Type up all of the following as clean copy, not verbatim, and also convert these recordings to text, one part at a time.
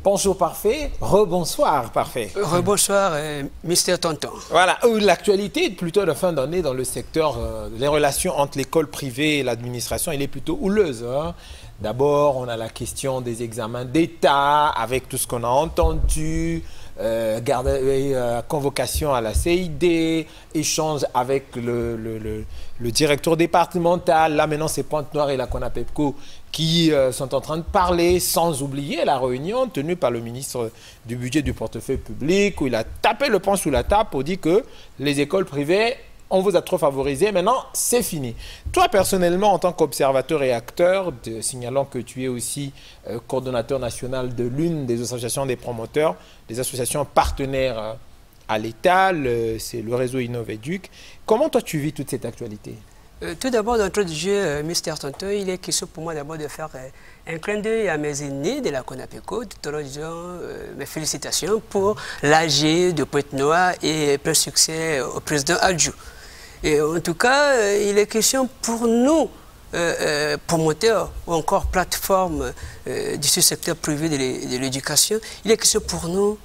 Bonjour Parfait, rebonsoir Parfait. Rebonsoir Mister Tonton. Voilà, l'actualité plutôt de fin d'année dans le secteur, les relations entre l'école privée et l'administration, elle est plutôt houleuse. Hein. D'abord, on a la question des examens d'État, avec tout ce qu'on a entendu, convocation à la CID, échange avec le directeur départemental. Là, maintenant, c'est Pointe-Noire et la CONAPEPCO qui sont en train de parler, sans oublier la réunion tenue par le ministre du Budget du Portefeuille public, où il a tapé le poing sous la table pour dire que les écoles privées, on vous a trop favorisé, maintenant c'est fini. Toi personnellement, en tant qu'observateur et acteur, signalant que tu es aussi coordonnateur national de l'une des associations des promoteurs, des associations partenaires à l'État, c'est le réseau Innoveduc. Comment toi tu vis toute cette actualité? Tout d'abord, d'entrée de jeu, Mister Tonton, il est question pour moi d'abord de faire un clin d'œil à mes aînés de la CONAPEPCO, tout en disant mes félicitations pour l'AG de Pointe-Noire et plein succès au président Adjou. Et en tout cas, il est question pour nous, promoteurs ou encore plateformes du secteur privé de l'éducation, il est question pour nous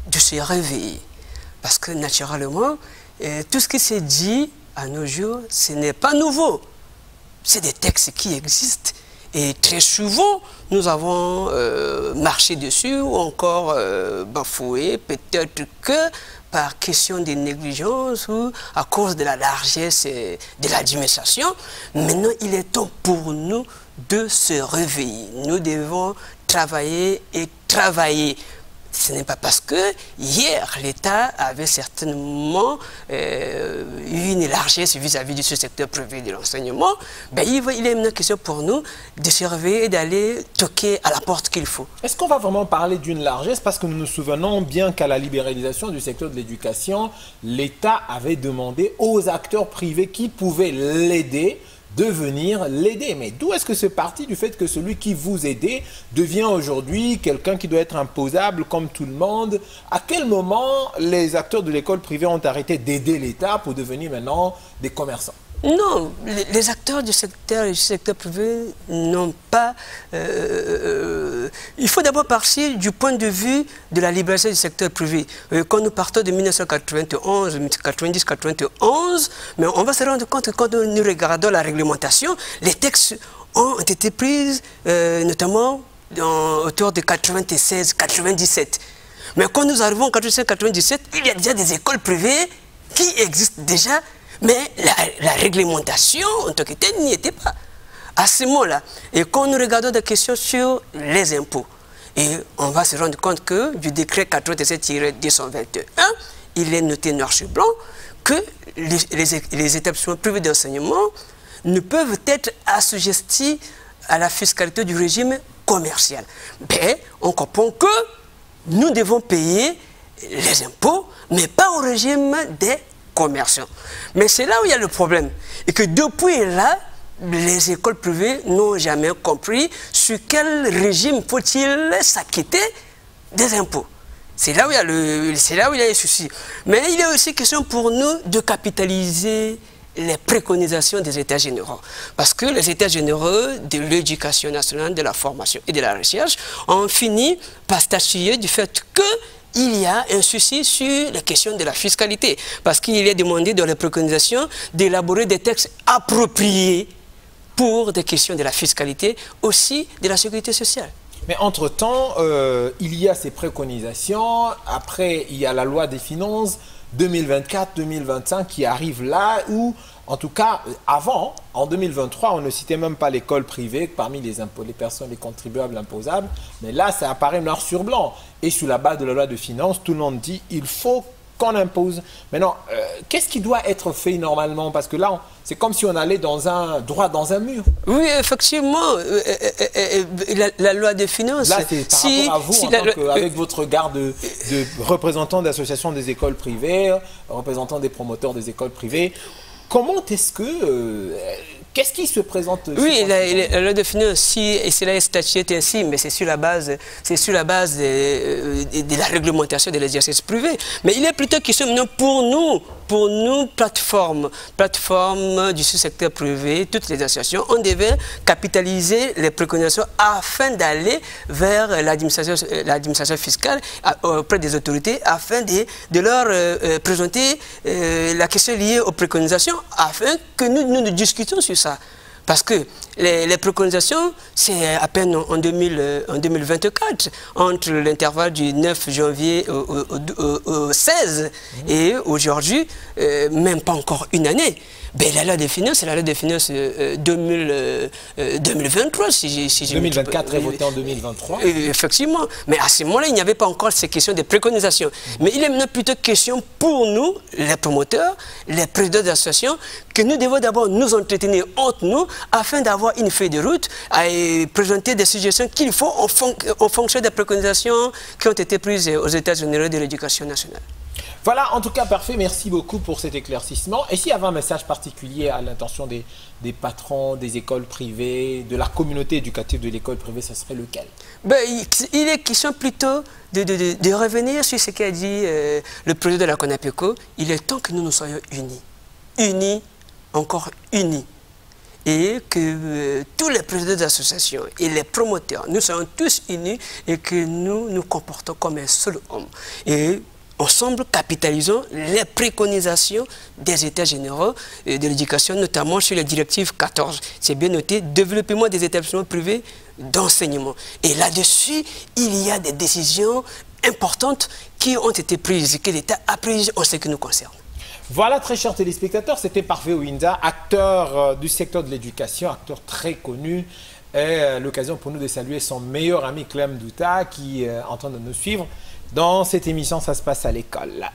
de se réveiller. Parce que naturellement, tout ce qui s'est dit à nos jours, ce n'est pas nouveau. C'est des textes qui existent. Et très souvent, nous avons marché dessus ou encore bafoué, peut-être que par question de négligence ou à cause de la largesse de l'administration. Maintenant, il est temps pour nous de se réveiller. Nous devons travailler et travailler. Ce n'est pas parce que hier, l'État avait certainement eu une largesse vis-à-vis du secteur privé de l'enseignement. Ben, il est une question pour nous de se réveiller et d'aller toquer à la porte qu'il faut. Est-ce qu'on va vraiment parler d'une largesse? Parce que nous nous souvenons bien qu'à la libéralisation du secteur de l'éducation, l'État avait demandé aux acteurs privés qui pouvaient l'aider de venir l'aider. Mais d'où est-ce que c'est parti du fait que celui qui vous aidait devient aujourd'hui quelqu'un qui doit être imposable comme tout le monde? À quel moment les acteurs de l'école privée ont arrêté d'aider l'État pour devenir maintenant des commerçants? Non, les acteurs du secteur privé n'ont pas... il faut d'abord partir du point de vue de la libéralisation du secteur privé. Quand nous partons de 1991, 90-91, mais on va se rendre compte que quand nous regardons la réglementation, les textes ont été pris notamment autour de 96-97. Mais quand nous arrivons en 96-97, il y a déjà des écoles privées qui existent déjà. Mais la réglementation, en tant que telle, n'y était pas. À ce moment-là, et quand nous regardons des questions sur les impôts, et on va se rendre compte que du décret 87-221, il est noté noir sur blanc que les établissements privés d'enseignement ne peuvent être assujettis à la fiscalité du régime commercial. Mais on comprend que nous devons payer les impôts, mais pas au régime des commerçants. Mais c'est là où il y a le problème. Et que depuis là, les écoles privées n'ont jamais compris sur quel régime faut-il s'acquitter des impôts. C'est là où il y a le souci. Mais il est aussi question pour nous de capitaliser les préconisations des États généraux. Parce que les États généraux de l'éducation nationale, de la formation et de la recherche ont fini par statuer du fait que il y a un souci sur la question de la fiscalité, parce qu'il est demandé dans les préconisations d'élaborer des textes appropriés pour des questions de la fiscalité, aussi de la sécurité sociale. Mais entre-temps, il y a ces préconisations, après il y a la loi des finances 2024-2025 qui arrive là où, en tout cas, avant, en 2023, on ne citait même pas l'école privée parmi les personnes, les contribuables imposables. Mais là, ça apparaît noir sur blanc. Et sur la base de la loi de finances, tout le monde dit il faut qu'on impose. Maintenant, qu'est-ce qui doit être fait normalement? Parce que là, c'est comme si on allait droit dans un mur. Oui, effectivement, la loi de finances... Là, c'est par rapport à vous, avec votre regard de représentant d'associations des écoles privées, représentant des promoteurs des écoles privées. Comment est-ce que... Qu'est-ce qui se présente? Oui, la loi de finances, et cela est statué ainsi, mais c'est sur la base, de la réglementation de l'exercice privé. Mais il est plutôt question maintenant pour nous, plateformes du sous-secteur privé, toutes les associations, on devait capitaliser les préconisations afin d'aller vers l'administration fiscale auprès des autorités, afin de leur présenter la question liée aux préconisations, afin que nous discutions sur ça. Parce que les préconisations, c'est à peine en 2024, entre l'intervalle du 9 janvier au 16, et aujourd'hui, même pas encore une année. Ben, la loi des finances, c'est la loi des finances 2023. Si 2024 est voté en 2023. Effectivement. Mais à ce moment-là, il n'y avait pas encore ces questions de préconisation. Mais il est maintenant plutôt question pour nous, les promoteurs, les présidents d'associations, que nous devons d'abord nous entretenir entre nous afin d'avoir une feuille de route et présenter des suggestions qu'il faut en fonction des préconisations qui ont été prises aux États généraux de l'éducation nationale. Voilà, en tout cas, parfait. Merci beaucoup pour cet éclaircissement. Et s'il y avait un message particulier à l'intention des patrons des écoles privées, de la communauté éducative de l'école privée, ce serait lequel? Ben, il est question plutôt de revenir sur ce qu'a dit le président de la CONAPECO. Il est temps que nous soyons unis. Unis, encore unis. Et que tous les présidents d'associations et les promoteurs, nous soyons tous unis et que nous nous comportons comme un seul homme. Et ensemble, capitalisons les préconisations des États généraux de l'éducation, notamment sur les directives 14. C'est bien noté, développement des établissements privés d'enseignement. Et là-dessus, il y a des décisions importantes qui ont été prises, que l'État a prises en ce qui nous concerne. Voilà, très chers téléspectateurs, c'était Parfait Ouinda, acteur du secteur de l'éducation, acteur très connu. Et l'occasion pour nous de saluer son meilleur ami Clem Douta qui est en train de nous suivre. Dans cette émission, ça se passe à l'école.